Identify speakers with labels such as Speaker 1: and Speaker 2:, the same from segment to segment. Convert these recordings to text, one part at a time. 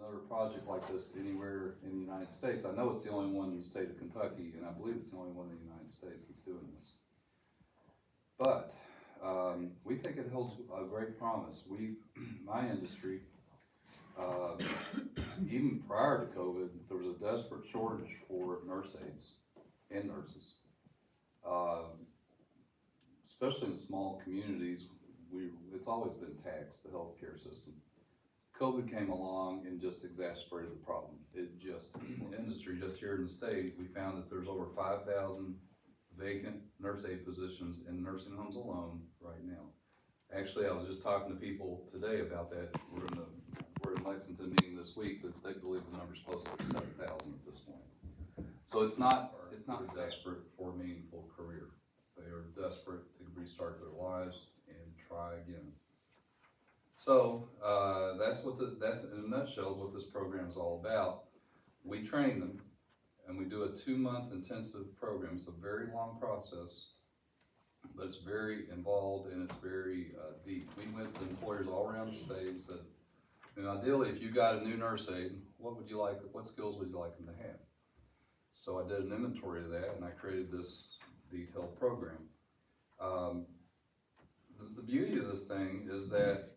Speaker 1: another project like this anywhere in the United States. I know it's the only one in the state of Kentucky, and I believe it's the only one in the United States that's doing this. But we think it holds a great promise. My industry, even prior to COVID, there was a desperate shortage for nurse aides and nurses. Especially in small communities, it's always been taxed, the healthcare system. COVID came along and just exacerbated the problem. In the industry, just here in the state, we found that there's over 5,000 vacant nurse aide positions in nursing homes alone right now. Actually, I was just talking to people today about that. We're in Lexington meeting this week, that they believe the number's close to 7,000 at this point. So it's not desperate for a meaningful career. They are desperate to restart their lives and try again. So that's in a nutshell is what this program is all about. We train them, and we do a 2-month intensive program. It's a very long process, but it's very involved and it's very deep. We went to employers all around the state and said, ideally, if you got a new nurse aide, what skills would you like them to have? So I did an inventory of that, and I created this detailed program. The beauty of this thing is that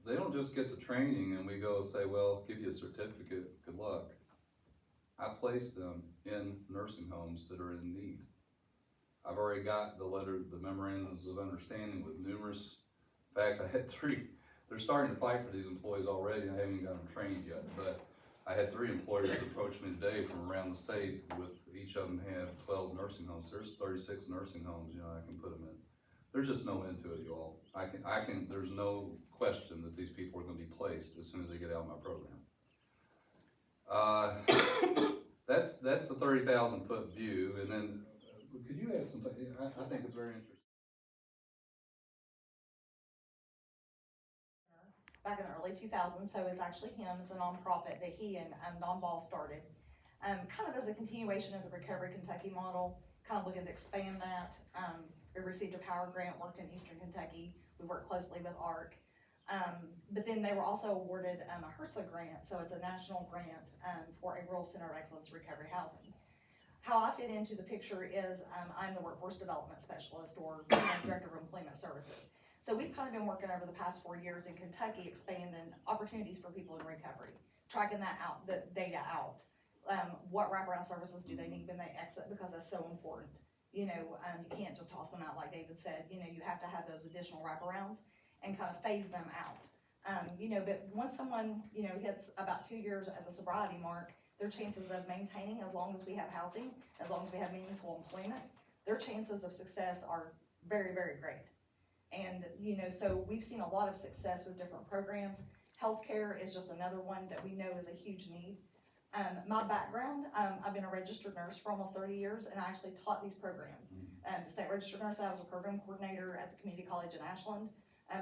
Speaker 1: they don't just get the training and we go say, well, give you a certificate, good luck. I place them in nursing homes that are in need. I've already got the memorandums of understanding with numerous, in fact, I had 3, they're starting to fight for these employees already. I haven't even got them trained yet, but I had 3 employers approach me today from around the state with each of them have 12 nursing homes. There's 36 nursing homes, I can put them in. There's just no end to it, you all. There's no question that these people are going to be placed as soon as they get out of my program. That's the 30,000 foot view, and then could you add something? I think it's very interesting.
Speaker 2: Back in the early 2000s, so it's actually him. It's a nonprofit that he and Don Ball started, kind of as a continuation of the Recovery Kentucky model, kind of looking to expand that. We received a power grant, worked in Eastern Kentucky. We worked closely with ARC. But then they were also awarded a HRSA grant, so it's a national grant for a Rural Center of Excellence Recovery Housing. How I fit into the picture is I'm the Workforce Development Specialist, or Director of Employment Services. So we've kind of been working over the past 4 years in Kentucky, expanding opportunities for people in recovery, tracking that out, the data out. What wraparound services do they need when they exit, because that's so important. You can't just toss them out like David said. You have to have those additional wraparounds and kind of phase them out. But once someone, hits about 2 years as a sobriety mark, their chances of maintaining, as long as we have housing, as long as we have meaningful employment, their chances of success are very, very great. And, so we've seen a lot of success with different programs. Healthcare is just another one that we know is a huge need. My background, I've been a registered nurse for almost 30 years, and I actually taught these programs. The state registered nurse, I was a program coordinator at the community college in Ashland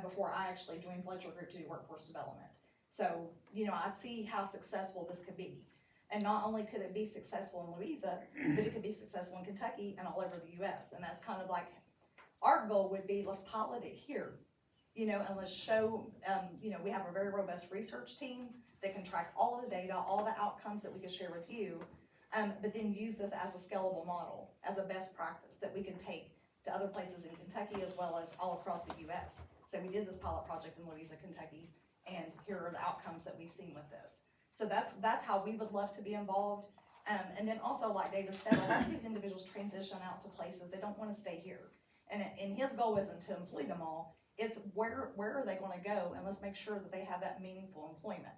Speaker 2: before I actually joined Fletcher Group to do workforce development. So, I see how successful this could be. And not only could it be successful in Louisa, but it could be successful in Kentucky and all over the U.S. And that's kind of like, our goal would be, let's pilot it here, and let's show, we have a very robust research team that can track all of the data, all the outcomes that we could share with you, but then use this as a scalable model, as a best practice that we can take to other places in Kentucky as well as all across the U.S. So we did this pilot project in Louisa, Kentucky, and here are the outcomes that we've seen with this. So that's how we would love to be involved. And then also, like David said, a lot of these individuals transition out to places, they don't want to stay here. And his goal isn't to employ them all, it's where are they going to go, and let's make sure that they have that meaningful employment.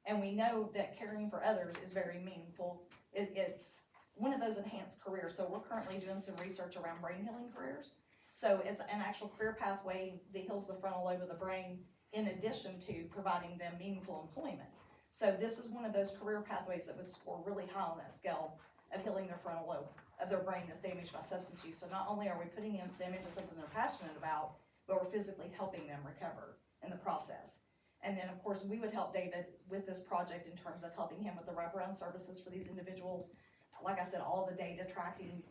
Speaker 2: And we know that caring for others is very meaningful. It's one of those enhanced careers. So we're currently doing some research around brain healing careers. So it's an actual career pathway that heals the frontal lobe of the brain in addition to providing them meaningful employment. So this is one of those career pathways that would score really high on that scale of healing their frontal lobe of their brain that's damaged by substance use. So not only are we putting them into something they're passionate about, but we're physically helping them recover in the process. And then, of course, we would help David with this project in terms of helping him with the wraparound services for these individuals. Like I said, all the data tracking,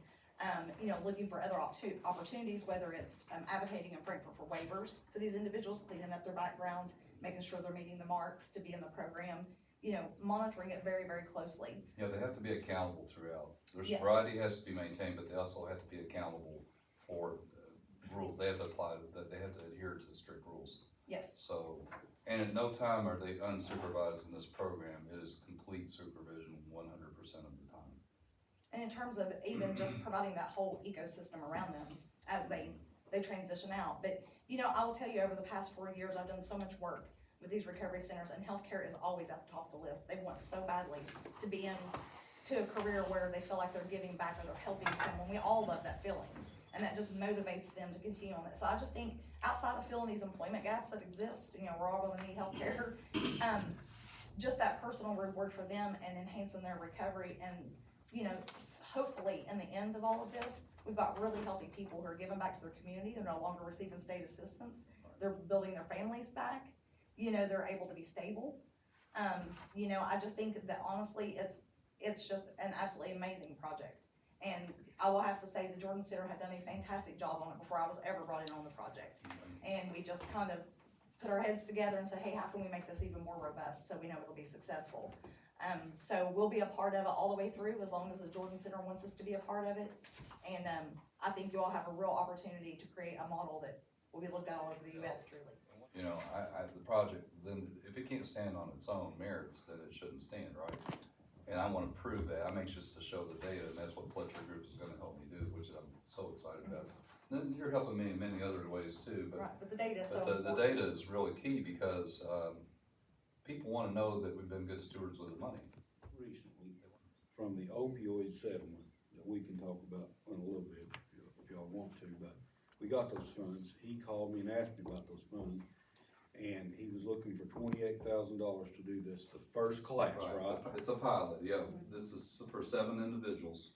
Speaker 2: looking for other opportunities, whether it's advocating in Frankfurt for waivers for these individuals, cleaning up their backgrounds, making sure they're meeting the marks to be in the program, monitoring it very, very closely.
Speaker 1: Yeah, they have to be accountable throughout. Their
Speaker 2: Yes.
Speaker 1: sobriety has to be maintained, but they also have to be accountable for rules. They have to apply, that they have to adhere to strict rules.
Speaker 2: Yes.
Speaker 1: So, and at no time are they unsupervised in this program. It is complete supervision 100% of the time.
Speaker 2: And in terms of even just providing that whole ecosystem around them as they transition out. But, I will tell you, over the past 4 years, I've done so much work with these recovery centers, and healthcare is always at the top of the list. They want so badly to be to a career where they feel like they're giving back or they're helping someone. We all love that feeling, and that just motivates them to continue on it. So I just think outside of filling these employment gaps that exist, we're all gonna need healthcare. Just that personal reward for them and enhancing their recovery, and hopefully in the end of all of this, we've got really healthy people who are giving back to their community. They're no longer receiving state assistance. They're building their families back. They're able to be stable. I just think that honestly, it's just an absolutely amazing project. And I will have to say the Jordan Center had done a fantastic job on it before I was ever brought in on the project. And we just kind of put our heads together and said, hey, how can we make this even more robust so we know it'll be successful? So we'll be a part of it all the way through, as long as the Jordan Center wants us to be a part of it. And I think you all have a real opportunity to create a model that will be looked at all over the US truly.
Speaker 1: The project, then if it can't stand on its own merits, then it shouldn't stand, right? And I want to prove that. I'm anxious to show the data, and that's what Fletcher Group is going to help me do, which I'm so excited about. And you're helping me in many other ways too, but,
Speaker 2: right, but the data is so
Speaker 1: the
Speaker 2: important.
Speaker 1: data is really key because people want to know that we've been good stewards with the money.
Speaker 3: Recently, from the opioid settlement that we can talk about in a little bit if y'all want to, but we got those funds. He called me and asked me about those funds, and he was looking for $28,000 to do this, the first class, right?
Speaker 1: It's a pilot, yeah. This is for 7 individuals.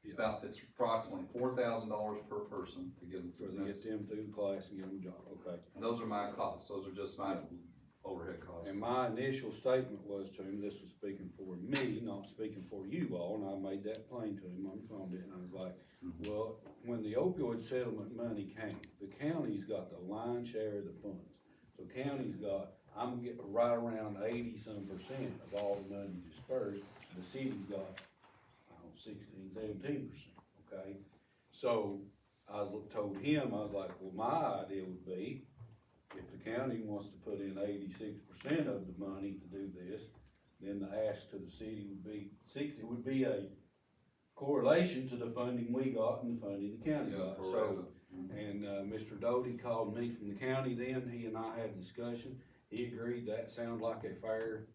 Speaker 3: Yeah.
Speaker 1: It's approximately $4,000 per person to get them
Speaker 3: For
Speaker 1: through
Speaker 3: to
Speaker 1: this.
Speaker 3: get them through the class and get them a job, okay?
Speaker 1: And those are my costs. Those are just my overhead costs.
Speaker 3: And my initial statement was to him, this was speaking for me, not speaking for you all, and I made that plain to him on the phone, and I was like, well, when the opioid settlement money came, the county's got the lion's share of the funds. So county's got, I'm getting right around 80-some% of all the money dispersed. The city's got, 16-17%, okay? So I told him, I was like, well, my idea would be, if the county wants to put in 86% of the money to do this, then the ask to the city would be 60, would be a correlation to the funding we got and the funding the county got. So, and Mr. Doty called me from the county then, he and I had a discussion. He agreed that sounded like a fair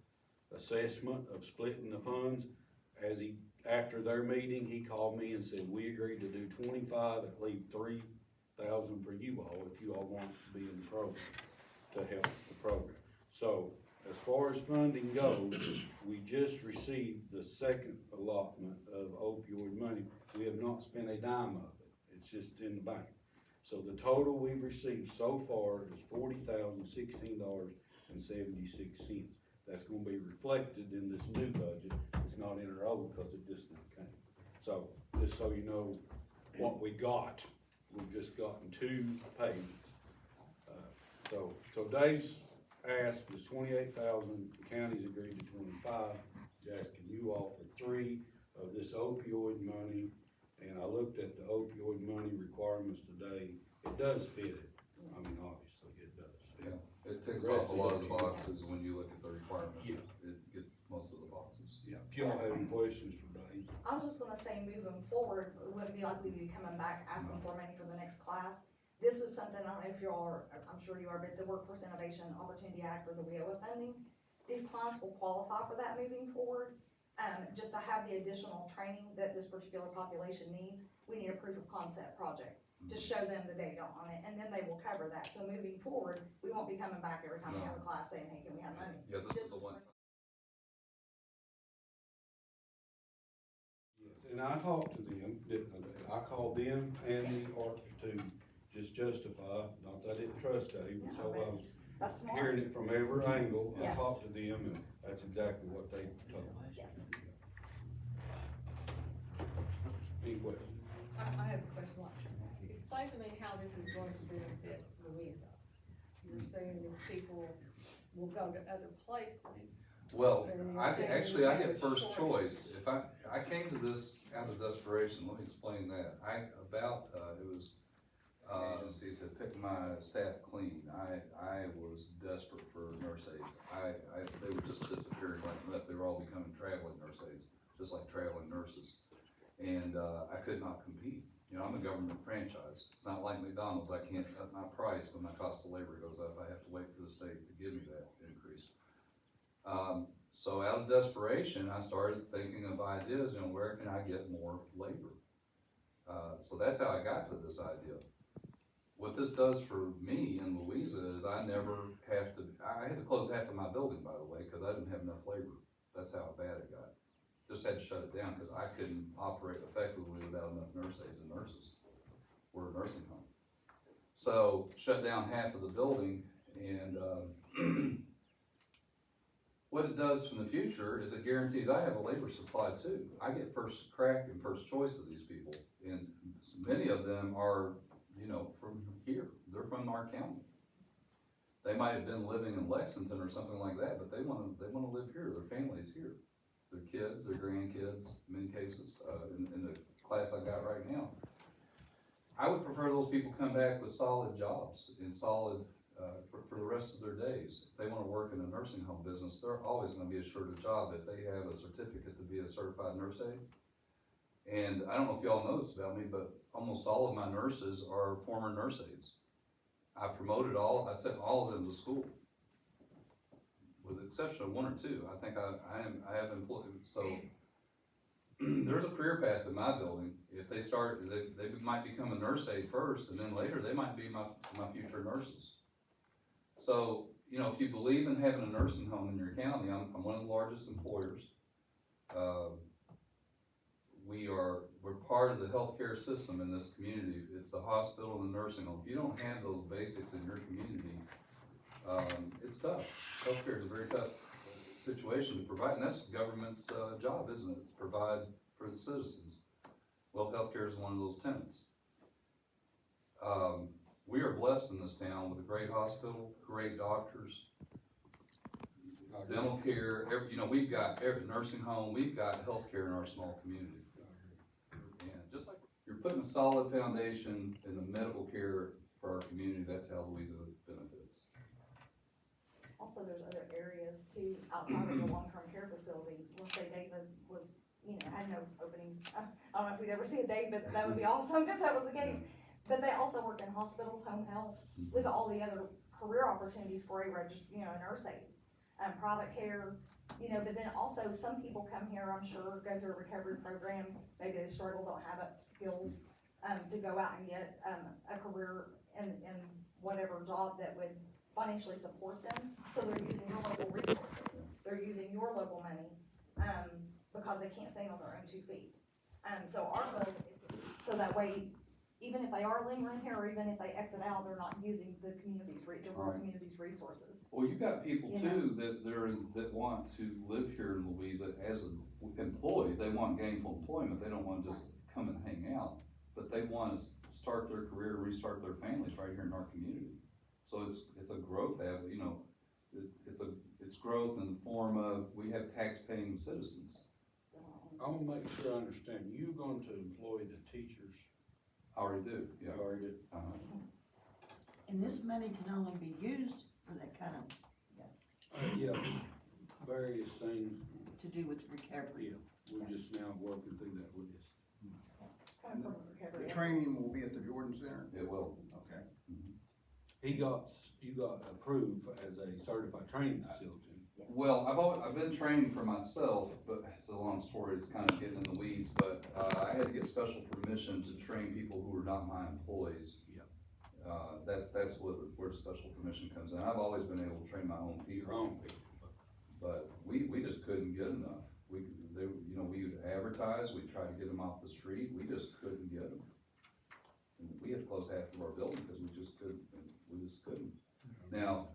Speaker 3: assessment of splitting the funds. After their meeting, he called me and said, we agreed to do 25, and leave 3,000 for you all, if you all want to be in the program, to help the program. So, as far as funding goes, we just received the second allotment of opioid money. We have not spent a dime of it. It's just in the bank. So the total we've received so far is $40,016.76. That's gonna be reflected in this new budget. It's not in our old because it just not came. So, just so you know what we got, we've just gotten 2 payments. So Dave's ask was 28,000, the county's agreed to 25. He's asking you all for 3 of this opioid money, and I looked at the opioid money requirements today. It does fit it. I mean, obviously it does.
Speaker 1: Yeah, it ticks
Speaker 3: The rest
Speaker 1: off a
Speaker 3: is
Speaker 1: lot
Speaker 3: up
Speaker 1: of the
Speaker 3: to you.
Speaker 1: boxes when you look at the requirements.
Speaker 3: Yeah.
Speaker 1: It gets most of the boxes.
Speaker 3: Yeah, if y'all have any questions for Dave.
Speaker 2: I was just gonna say, moving forward, it wouldn't be like we'd be coming back asking for money for the next class. This was something, I don't know if you all are, I'm sure you are, but the Workforce Innovation Opportunity Act or the WIOA funding, these clients will qualify for that moving forward. Just to have the additional training that this particular population needs, we need a proof of concept project to show them the data on it, and then they will cover that. So moving forward, we won't be coming back every time we have a class saying, hey, can we have money?
Speaker 1: Yeah, this is the one.
Speaker 3: Yes, and I talked to them, I called them and the ARC to just justify, not that I didn't trust Dave, but so I was
Speaker 2: That's smart.
Speaker 3: hearing it from every angle. I
Speaker 2: Yes.
Speaker 3: talked to them and that's exactly what they told me.
Speaker 2: Yes.
Speaker 3: Any questions?
Speaker 4: I have a question. Explain to me how this is going to benefit Louisa. You're saying these people will go to other places
Speaker 1: Well,
Speaker 4: And you're
Speaker 1: I,
Speaker 4: saying
Speaker 1: actually,
Speaker 4: you
Speaker 1: I
Speaker 4: have
Speaker 1: get
Speaker 4: a
Speaker 1: first
Speaker 4: shortage.
Speaker 1: choice. If I came to this out of desperation, let me explain that. It was, agencies had picked my staff clean. I was desperate for nurse aides. They were just disappearing like that. They were all becoming traveling nurse aides, just like traveling nurses. And, I could not compete. You know, I'm a government franchise. It's not like McDonald's. I can't cut my price when my cost of labor goes up. I have to wait for the state to give me that increase. So out of desperation, I started thinking of ideas, you know, where can I get more labor? So that's how I got to this idea. What this does for me in Louisa is I had to close half of my building, by the way, because I didn't have enough labor. That's how bad it got. Just had to shut it down because I couldn't operate effectively without enough nurse aides and nurses. We're a nursing home. So shut down half of the building, and what it does in the future is it guarantees I have a labor supply too. I get first crack and first choice of these people, and many of them are, you know, from here. They're from our county. They might have been living in Lexington or something like that, but they wanna live here. Their family's here. Their kids, their grandkids, in many cases, in the class I got right now. I would prefer those people come back with solid jobs and solid, for the rest of their days. If they wanna work in a nursing home business, they're always gonna be assured a job if they have a certificate to be a certified nurse aide. And I don't know if y'all know this about me, but almost all of my nurses are former nurse aides. I sent all of them to school, with the exception of one or two. I think I have employed, so there's a career path in my building. If they might become a nurse aide first, and then later they might be my future nurses. So, you know, if you believe in having a nursing home in your county, I'm one of the largest employers. We're part of the healthcare system in this community. It's the hospital and the nursing home. If you don't have those basics in your community, it's tough. Healthcare is a very tough situation to provide, and that's the government's job, isn't it? To provide for the citizens. Well, healthcare is one of those tenets. We are blessed in this town with a great hospital, great doctors, dental care. We've got every nursing home. We've got healthcare in our small community. And just like you're putting a solid foundation in the medical care for our community, that's how Louisa benefits.
Speaker 2: Also, there's other areas too, outside of the long-term care facility. Let's say David was, had no openings. I don't know if we'd ever see a David, but that would be awesome if that was the case. But they also work in hospitals, home health, look at all the other career opportunities for a nurse aide, private care, but then also some people come here, I'm sure, go through a recovery program, maybe they struggle, don't have that skills, to go out and get, a career in whatever job that would financially support them. So they're using your local resources, they're using your local money, because they can't stand on their own 2 feet. So our goal is so that way, even if they are lingering here, or even if they exit out, they're not using the rural community's resources.
Speaker 1: Well, you've got people too that want to live here in Louisa as an employee. They want gainful employment. They don't want to just come and hang out, but they want to start their career, restart their families right here in our community. So it's a growth avenue. It's growth in the form of we have tax-paying citizens.
Speaker 3: I wanna make sure I understand, you're going to employ the teachers?
Speaker 1: I already do, yeah.
Speaker 3: You already do?
Speaker 5: And this money can only be used for that kind of,
Speaker 3: Yeah, various things,
Speaker 5: to do with recovery.
Speaker 3: we're just now working through that list.
Speaker 2: Coming from recovery.
Speaker 6: The training will be at the Jordan Center?
Speaker 1: It will.
Speaker 6: Okay.
Speaker 3: You got approved as a certified training facility.
Speaker 1: Well, I've been training for myself, but it's a long story, it's kind of getting in the weeds, but, I had to get special permission to train people who are not my employees.
Speaker 3: Yeah.
Speaker 1: That's where the special permission comes in. I've always been able to train my own
Speaker 3: Your
Speaker 1: people,
Speaker 3: own people.
Speaker 1: but we just couldn't get enough. We would advertise, we'd try to get them off the street, we just couldn't get them. And we had to close half of our building because we just couldn't. Now,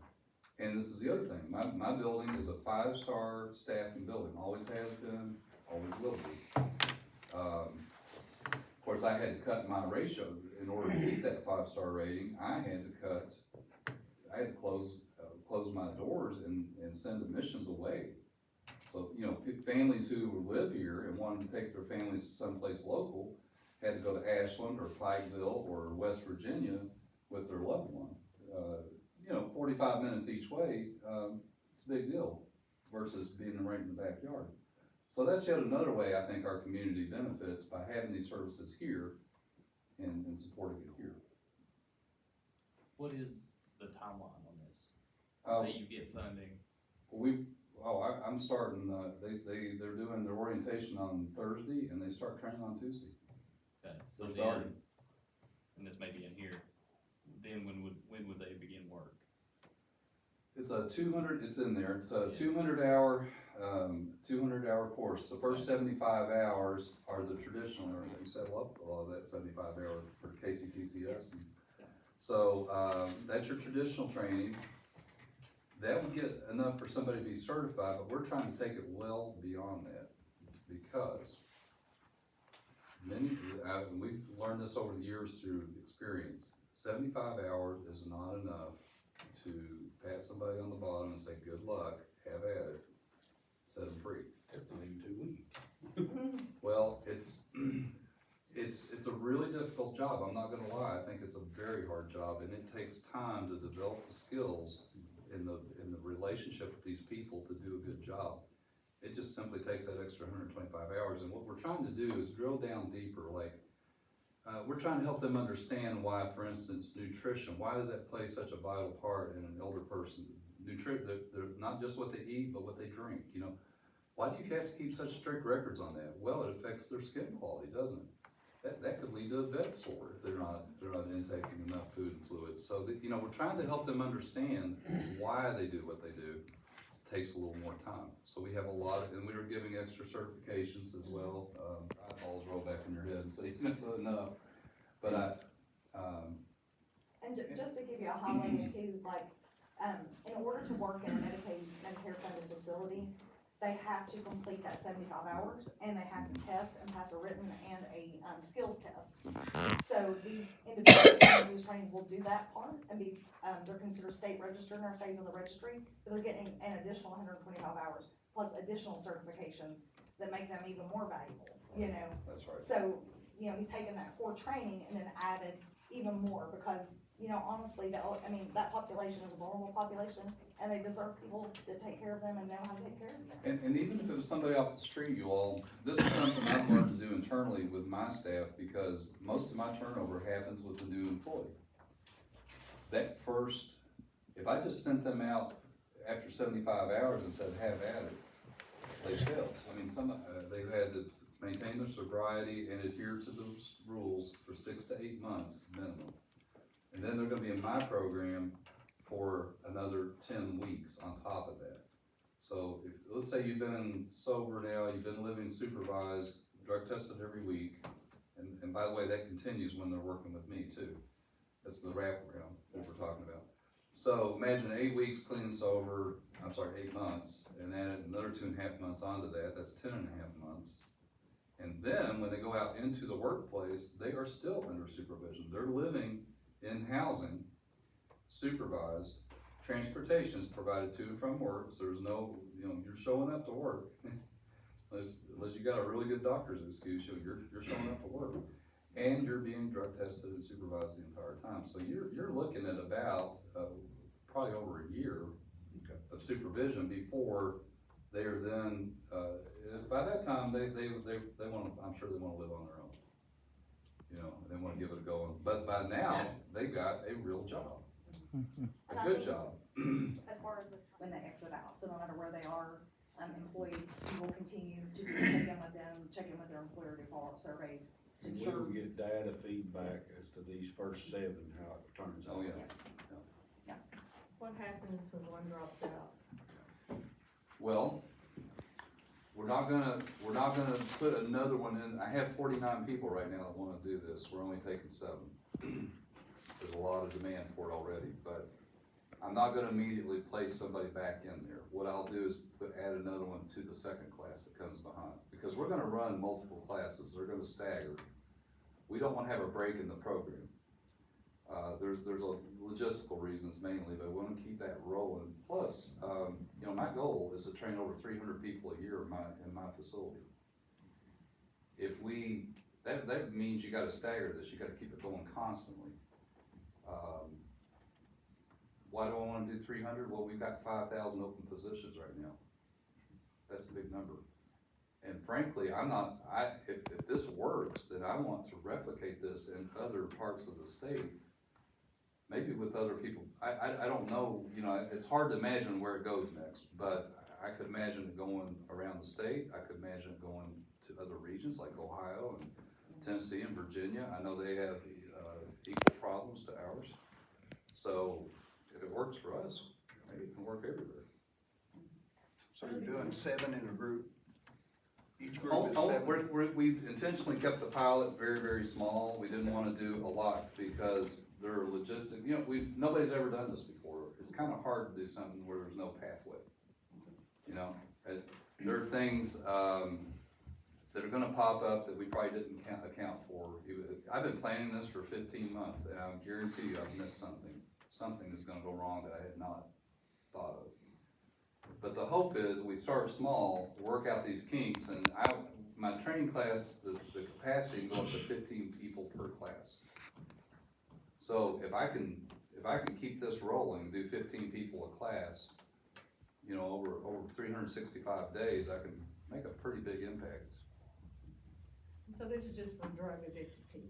Speaker 1: and this is the other thing, my building is a 5-star staffing building, always has been, always will be. Of course, I had to cut my ratio in order to get that 5-star rating. I had to close my doors and send admissions away. So, you know, families who live here and wanted to take their families someplace local had to go to Ashland or Pikeville or West Virginia with their loved one. You know, 45 minutes each way, it's a big deal versus being right in the backyard. So that's yet another way I think our community benefits by having these services here and supporting it here.
Speaker 7: What is the timeline on this?
Speaker 1: Um,
Speaker 7: Say you get funding,
Speaker 1: I'm starting, they're doing their orientation on Thursday and they start training on Tuesday.
Speaker 7: okay, so
Speaker 1: They're
Speaker 7: then,
Speaker 1: starting.
Speaker 7: and this may be in here, then when would they begin work?
Speaker 1: It's a 200, it's in there, it's a
Speaker 7: Yeah.
Speaker 1: 200 hour course. The first 75 hours are the traditional learning. You settle up a lot of that 75 hour for KCTCS.
Speaker 7: Yeah.
Speaker 1: So, that's your traditional training. That would get enough for somebody to be certified, but we're trying to take it well beyond that. Because we've learned this over the years through experience. 75 hours is not enough to pat somebody on the bottom and say, good luck, have at it, set them free.
Speaker 3: That's not even 2 weeks.
Speaker 1: Well, it's a really difficult job, I'm not gonna lie, I think it's a very hard job, and it takes time to develop the skills in the relationship with these people to do a good job. It just simply takes that extra 125 hours, and what we're trying to do is drill down deeper, like, we're trying to help them understand why, for instance, nutrition, why does that play such a vital part in an elder person? They're not just what they eat, but what they drink, you know? Why do you have to keep such strict records on that? Well, it affects their skin quality, doesn't it? That could lead to a bed sore if they're not intaking enough food and fluids. So that, you know, we're trying to help them understand why they do what they do. It takes a little more time. So we have a lot of, and we were giving extra certifications as well. Eyeballs roll back in your head and say, enough. But
Speaker 2: And just to give you a highlight too, like, in order to work in a Medicare funded facility, they have to complete that 75 hours, and they have to test and pass a written and a, skills test. So these individuals in these trainings will do that part and be, they're considered state registered nurses on the registry, but they're getting an additional 125 hours, plus additional certifications that make them even more valuable, you know?
Speaker 1: that's right.
Speaker 2: So, you know, he's taken that core training and then added even more, because, you know, honestly, that population is a vulnerable population, and they deserve people that take care of them and know how to take care of them.
Speaker 1: And even if it was somebody off the street, you all, this is something I've learned to do internally with my staff, because most of my turnover happens with the new employee. That first, if I just sent them out after 75 hours and said, have at it, they failed. I mean, they've had to maintain their sobriety and adhere to those rules for 6 to 8 months minimum. And then they're gonna be in my program for another 10 weeks on top of that. So if, let's say you've been sober now, you've been living supervised, drug tested every week, and by the way, that continues when they're working with me too. That's the wraparound that we're talking about. So imagine 8 weeks clean and sober, 8 months, and then another 2.5 months onto that, that's 10.5 months. And then when they go out into the workplace, they are still under supervision. They're living in housing, supervised, transportation is provided to and from work, so there's no, you know, you're showing up to work. Unless you got a really good doctor's excuse, you're showing up to work. And you're being drug tested and supervised the entire time. So you're looking at about, probably over a year of supervision before they are then, by that time, they wanna, I'm sure they wanna live on their own. You know, they wanna give it a go, but by now, they've got a real job, a good job.
Speaker 2: As far as when they exit out, so no matter where they are, employed, we will continue to check in with them, check in with their employer, do follow-up surveys to
Speaker 3: And we
Speaker 2: ensure.
Speaker 3: will get data feedback as to these first 7, how it turns out.
Speaker 1: Oh, yeah.
Speaker 2: Yes.
Speaker 4: What happens when one drops out?
Speaker 1: Well, we're not gonna put another one in. I have 49 people right now that wanna do this, we're only taking 7. There's a lot of demand for it already, but I'm not gonna immediately place somebody back in there. What I'll do is add another one to the second class that comes behind, because we're gonna run multiple classes, they're gonna stagger. We don't wanna have a break in the program. there's a logistical reasons mainly, but we wanna keep that rolling. Plus, you know, my goal is to train over 300 people a year in my facility. If that means you gotta stagger this, you gotta keep it going constantly. Why do I wanna do 300? Well, we've got 5,000 open positions right now. That's a big number. And frankly, if this works, then I want to replicate this in other parts of the state. Maybe with other people, I don't know, you know, it's hard to imagine where it goes next, but I could imagine it going around the state. I could imagine it going to other regions like Ohio and Tennessee and Virginia. I know they have, equal problems to ours. So if it works for us, maybe it can work everywhere.
Speaker 6: So you're doing 7 in a group? Each
Speaker 1: Oh,
Speaker 6: group is 7?
Speaker 1: we intentionally kept the pilot very, very small. We didn't wanna do a lot because there are logistic, you know, nobody's ever done this before. It's kinda hard to do something where there's no pathway. You know, there are things, that are gonna pop up that we probably didn't account for. I've been planning this for 15 months, and I guarantee you I've missed something. Something is gonna go wrong that I had not thought of. But the hope is we start small, work out these kinks, and my training class, the capacity can go up to 15 people per class. So if I can keep this rolling, do 15 people a class, you know, over 365 days, I can make a pretty big impact.
Speaker 4: So this is just for drug addicted people?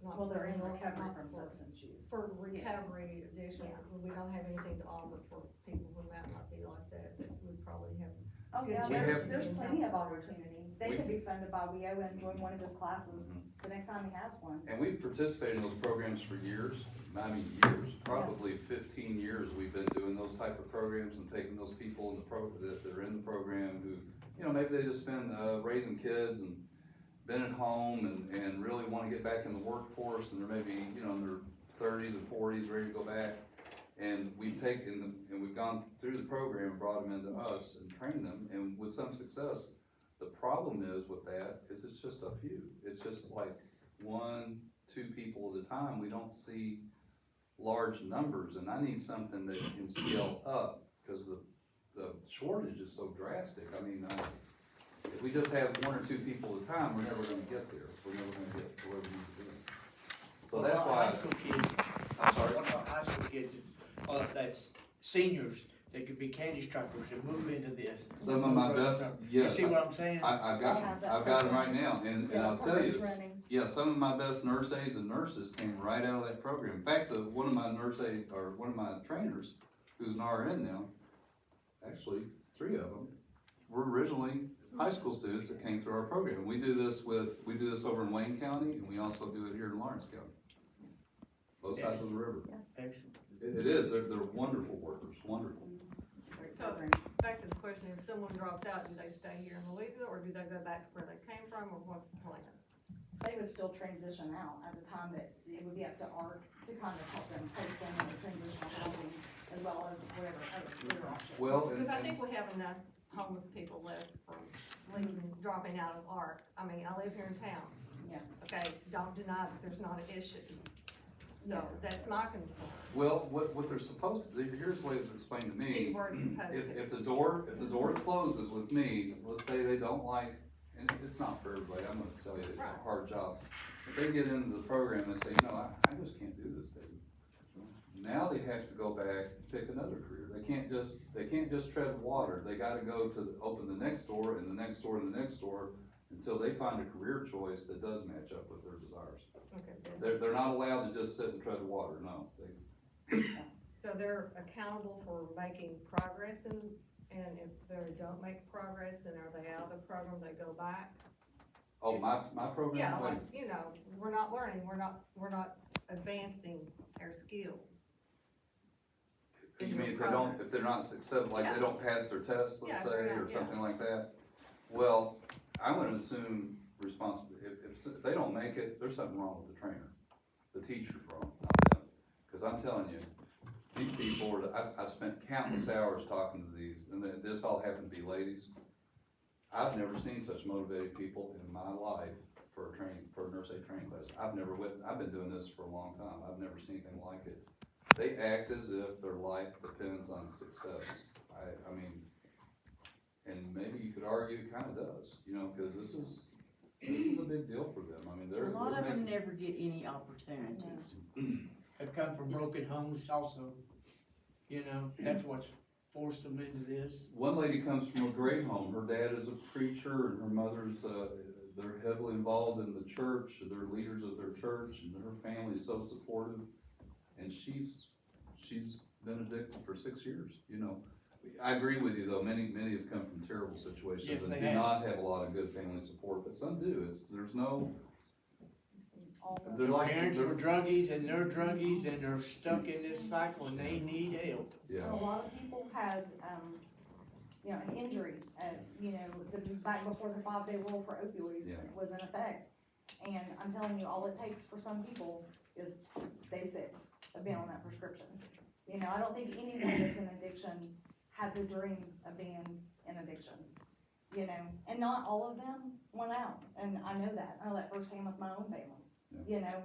Speaker 4: not
Speaker 2: Well, they're in
Speaker 4: for-
Speaker 2: recovery
Speaker 4: not
Speaker 2: from
Speaker 4: for-
Speaker 2: substance use.
Speaker 4: For recovery addiction,
Speaker 2: Yeah.
Speaker 4: we don't have anything to offer for people who might not be like that we probably have.
Speaker 2: Oh,
Speaker 4: Good
Speaker 2: yeah,
Speaker 1: We
Speaker 2: there's,
Speaker 1: have-
Speaker 2: there's plenty of opportunity. They
Speaker 1: We-
Speaker 2: can be funded by WIOA and join one of his classes
Speaker 1: Mhm.
Speaker 2: the next time he has one.
Speaker 1: And we've participated in those programs for years, years, probably 15 years we've been doing those type of programs and taking those people in that are in the program who, you know, maybe they just been, raising kids and been at home and really wanna get back in the workforce and they're maybe, you know, in their 30s and 40s, ready to go back. And we've taken them, and we've gone through the program, and brought them into us and trained them, and with some success. The problem is with that, is it's just a few, it's just like 1, 2 people at a time, we don't see large numbers, and I need something that can scale up, because the shortage is so drastic. I mean, if we just have 1 or 2 people at a time, we're never gonna get there, we're never gonna get to where we need to be. So that's why,
Speaker 8: High school kids,
Speaker 1: I'm sorry.
Speaker 8: what about high school kids, that's seniors, they could be candy strippers and move into this.
Speaker 1: Some of my best, yes.
Speaker 8: You see what I'm saying?
Speaker 1: I've got them right now, and I'll tell you, yeah, some of my best nurse aides and nurses came right out of that program. In fact, one of my nurse aides, or one of my trainers, who's an RN now, actually, 3 of them, were originally high school students that came through our program. We do this over in Wayne County, and we also do it here in Lawrence County. Both sides of the river.
Speaker 8: Excellent.
Speaker 1: It is, they're wonderful workers, wonderful.
Speaker 4: So, back to the question, if someone drops out, do they stay here in Louisiana, or do they go back to where they came from, or what's the plan?
Speaker 2: They would still transition out at the time that it would be up to ARC to kind of help them place them in the transitional housing as well as whatever other career options.
Speaker 1: Well,
Speaker 4: Because I think we have enough homeless people left from leaving, dropping out of ARC. I mean, I live here in town.
Speaker 2: Yeah.
Speaker 4: Okay, don't deny that there's not an issue. So,
Speaker 2: Yeah.
Speaker 4: that's my concern.
Speaker 1: well, what they're supposed to do, here's the way it's explained to me.
Speaker 4: People are supposed to.
Speaker 1: If the door closes with me, let's say they don't like, and it's not for everybody, I'm gonna tell you, it's
Speaker 4: Right.
Speaker 1: a hard job. If they get into the program and say, you know, I just can't do this, David. Now they have to go back, pick another career. They can't just tread water. They gotta go open the next door and the next door and the next door until they find a career choice that does match up with their desires.
Speaker 4: Okay,
Speaker 1: They're not allowed to just sit and tread water, no.
Speaker 4: so they're accountable for making progress and if they don't make progress, then are they out of the program, they go back?
Speaker 1: Oh, my program?
Speaker 4: Yeah, like, you know, we're not learning, we're not advancing our skills.
Speaker 1: You mean if they're not successful, like
Speaker 4: Yeah.
Speaker 1: they don't pass their tests, let's
Speaker 4: Yeah, if
Speaker 1: say,
Speaker 4: they're
Speaker 1: or
Speaker 4: not- yeah.
Speaker 1: something like that? Well, I'm gonna assume responsibility, if they don't make it, there's something wrong with the trainer. The teacher's wrong, not them. Cause I'm telling you, these people, I've spent countless hours talking to these, and this all happened to be ladies. I've never seen such motivated people in my life for a nurse aid training class. I've been doing this for a long time, I've never seen anything like it. They act as if their life depends on success. I mean, and maybe you could argue it kinda does, you know, cause this is a big deal for them. I mean,
Speaker 5: A lot of them
Speaker 1: making,
Speaker 5: never get any opportunities.
Speaker 8: Have come from broken homes also, you know, that's what's forced them into this.
Speaker 1: one lady comes from a great home, her dad is a preacher and her mother's, they're heavily involved in the church, they're leaders of their church, and her family's so supportive. And she's been addicted for 6 years, you know. I agree with you though, many have come from terrible situations
Speaker 8: Yes,
Speaker 1: and
Speaker 8: they
Speaker 1: do
Speaker 8: have.
Speaker 1: not have a lot of good family support, but some do. There's no,
Speaker 2: All the-
Speaker 1: they're like,
Speaker 8: Parents were druggies and they're druggies and they're stuck in this cycle and they need help.
Speaker 1: yeah,
Speaker 2: A lot of people had, you know, an injury, you know, this is back before the 5-day rule for opioids
Speaker 1: Yeah.
Speaker 2: was in effect. And I'm telling you, all it takes for some people is day 6 of being on that prescription. You know, I don't think anyone that's in addiction had the dream of being in addiction, you know, and not all of them went out, and I know that firsthand with my own family, you know,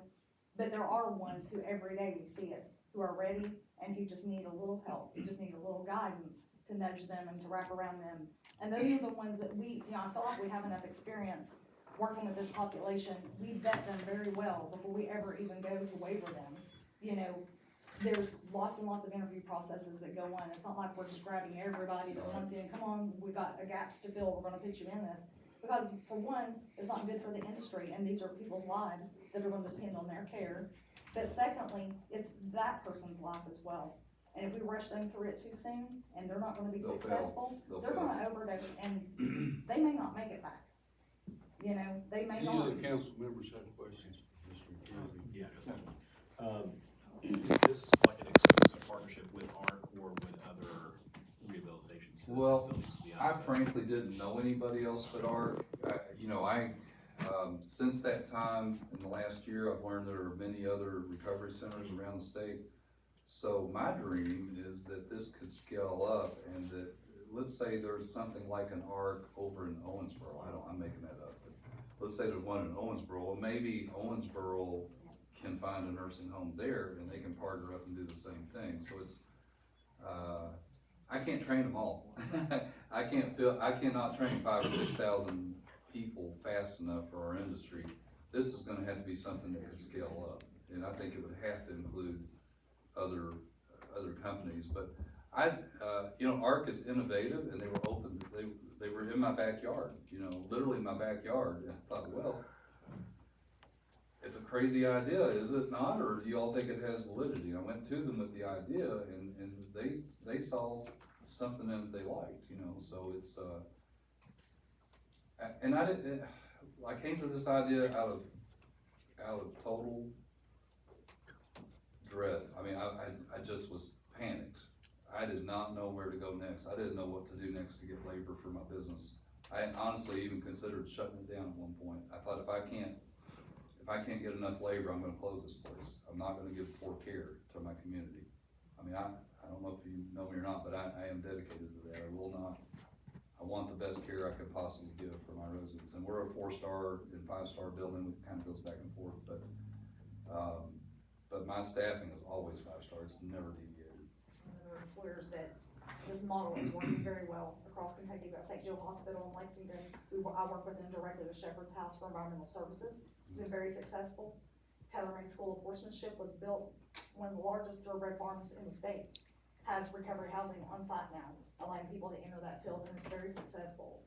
Speaker 2: but there are ones who every day we see it, who are ready and who just need a little help, who just need a little guidance to nudge them and to wrap around them, and those are the ones that we, you know, I feel like we have enough experience working with this population, we vet them very well before we ever even go to waiver them, you know. There's lots and lots of interview processes that go on. It's not like we're just grabbing everybody that wants in, come on, we got a gaps to fill, we're gonna put you in this. Because for one, it's not good for the industry, and these are people's lives that are gonna depend on their care. But secondly, it's that person's life as well. And if we rush them through it too soon, and they're not gonna be
Speaker 1: They'll fail.
Speaker 2: successful,
Speaker 1: They'll
Speaker 2: they're
Speaker 1: fail.
Speaker 2: gonna overdose, and they may not make it back. You know, they may
Speaker 3: Any
Speaker 2: not.
Speaker 3: other council members have questions? Mr. McKenzie?
Speaker 7: Yeah. Is this like an exclusive partnership with ARC or with other rehabilitation
Speaker 1: Well,
Speaker 7: facilities beyond
Speaker 1: I
Speaker 7: that?
Speaker 1: frankly didn't know anybody else but Art. Since that time, in the last year, I've learned there are many other recovery centers around the state. So my dream is that this could scale up and that, let's say there's something like an ARC over in Owensboro, I'm making that up. But let's say there's one in Owensboro, well, maybe Owensboro can find a nursing home there and they can partner up and do the same thing. So it's, I can't train them all. I cannot train 5,000 or 6,000 people fast enough for our industry. This is gonna have to be something that can scale up, and I think it would have to include other companies, but ARC is innovative, and they were open, they were in my backyard, literally in my backyard, and I thought, well, it's a crazy idea, is it not, or do you all think it has validity? I went to them with the idea, and they saw something that they liked, so it's, and I came to this idea out of total dread. I mean, I just was panicked. I did not know where to go next. I didn't know what to do next to get labor for my business. I honestly even considered shutting it down at one point. I thought if I can't get enough labor, I'm gonna close this place. I'm not gonna give poor care to my community. I mean, I don't know if you know me or not, but I am dedicated to that. I want the best care I could possibly give for my residents. And we're a 4-star and 5-star building, it kind of goes back and forth, but my staffing is always 5-star, it's never deviated.
Speaker 2: There are employers that this model is working very well across Kentucky. We've got St. Joe Hospital in Lexington. I work with them directly to Shepherd's House for Environmental Services. It's been very successful. Taylor-made School of Horsemanship was built, one of the largest thoroughbred farms in the state. Has recovery housing on site now, allowing people to enter that field, and it's very successful.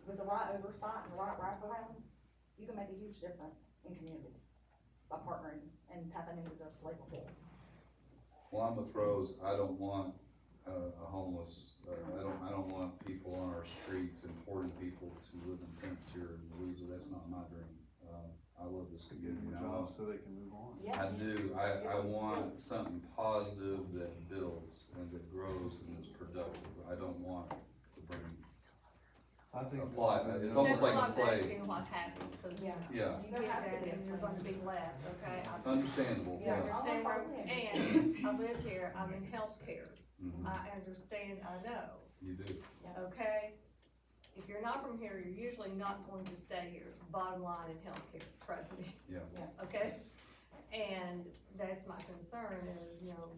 Speaker 2: With the right oversight and the right wraparound, you can make a huge difference in communities by partnering and tapping into this labor pool.
Speaker 1: Well, I'm with Rose, I don't want a homeless, I don't want people on our streets importing people to live in tents here in Louisa, that's not my dream. I love this community.
Speaker 6: Give them a job so they can move on.
Speaker 2: Yes.
Speaker 1: I do, I want something positive that builds and that grows and is productive. I don't want to bring,
Speaker 6: I think this
Speaker 1: apply,
Speaker 6: is
Speaker 1: it's
Speaker 6: a-
Speaker 1: almost like a
Speaker 9: That's why I'm
Speaker 1: play.
Speaker 9: asking what happens, cause
Speaker 2: Yeah.
Speaker 1: Yeah,
Speaker 2: There has to be, and you're gonna be left, okay?
Speaker 1: understandable,
Speaker 9: I
Speaker 1: yeah.
Speaker 9: understand where, and I live here, I'm in healthcare,
Speaker 1: Mhm.
Speaker 9: I understand, I know,
Speaker 1: You do,
Speaker 9: okay? if you're not from here, you're usually not going to stay here, bottom line in healthcare, trust me.
Speaker 1: Yeah.
Speaker 9: Okay? And that's my concern is, you know.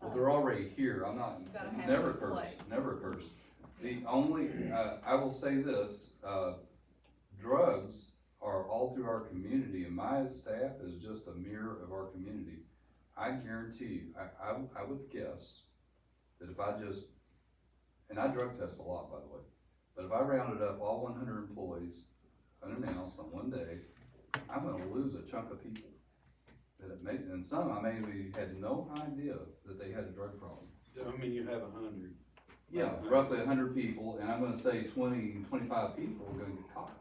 Speaker 1: Well, they're already here, I'm not,
Speaker 9: Gotta have
Speaker 1: never
Speaker 9: it in
Speaker 1: curse,
Speaker 9: place.
Speaker 1: never curse. The only, I will say this, drugs are all through our community, and my staff is just a mirror of our community. I guarantee you, I would guess that if I just, and I drug test a lot, by the way, but if I rounded up all 100 employees unannounced on one day, I'm gonna lose a chunk of people. That it may, and some I maybe had no idea that they had a drug problem.
Speaker 3: I mean, you have 100.
Speaker 1: Yeah, roughly 100 people, and I'm gonna say 20, 25 people are gonna get caught.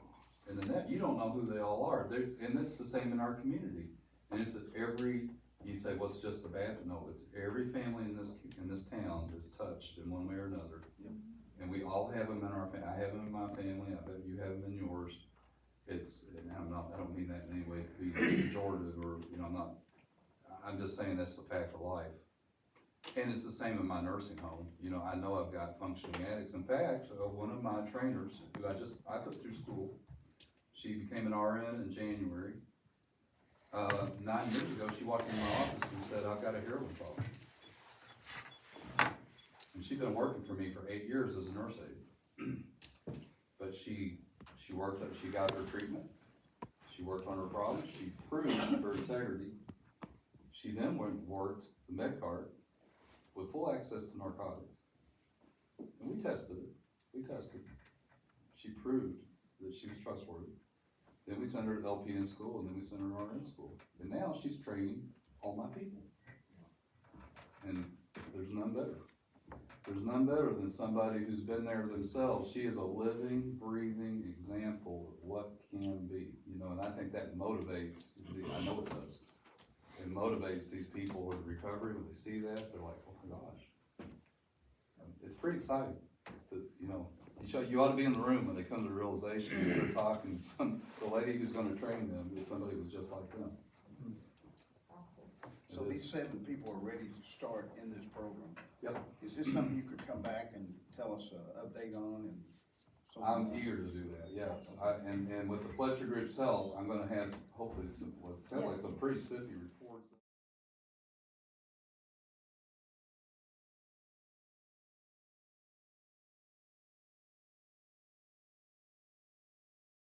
Speaker 1: And then that, you don't know who they all are, and it's the same in our community. And it's every, you say, well, it's just the bad, no, it's every family in this town is touched in one way or another.
Speaker 6: Yep.
Speaker 1: And we all have them in our I have them in my family, I bet you have them in yours. It's, and I don't mean that in any way to be pejorative or, I'm just saying that's the fact of life. And it's the same in my nursing home, I know I've got functioning addicts. In fact, one of my trainers, who I put through school, she became an RN in January. 9 years ago, she walked into my office and said, I've got a heroin problem. And she's been working for me for 8 years as a nurse aide. But she worked, she got her treatment, she worked on her problems, she proved her integrity. She then went and worked the med card with full access to narcotics. And we tested it, She proved that she was trustworthy. Then we sent her to LPN school, and then we sent her to RN school. And now she's training all my people. And there's none better. There's none better than somebody who's been there themselves. She is a living, breathing example of what can be, and I think that motivates, I know it does. It motivates these people with recovery. When they see that, they're like, oh my gosh. It's pretty exciting to, you ought to be in the room when they come to the realization that they're talking to the lady who's gonna train them is somebody who's just like them.
Speaker 6: So these 7 people are ready to start in this program.
Speaker 1: Yep.
Speaker 6: Is this something you could come back and tell us an update on and? so
Speaker 1: I'm
Speaker 6: on?
Speaker 1: eager to do that, yes. And with the Fletcher Group's help, I'm gonna have hopefully what sounds like some pretty spiffy reports.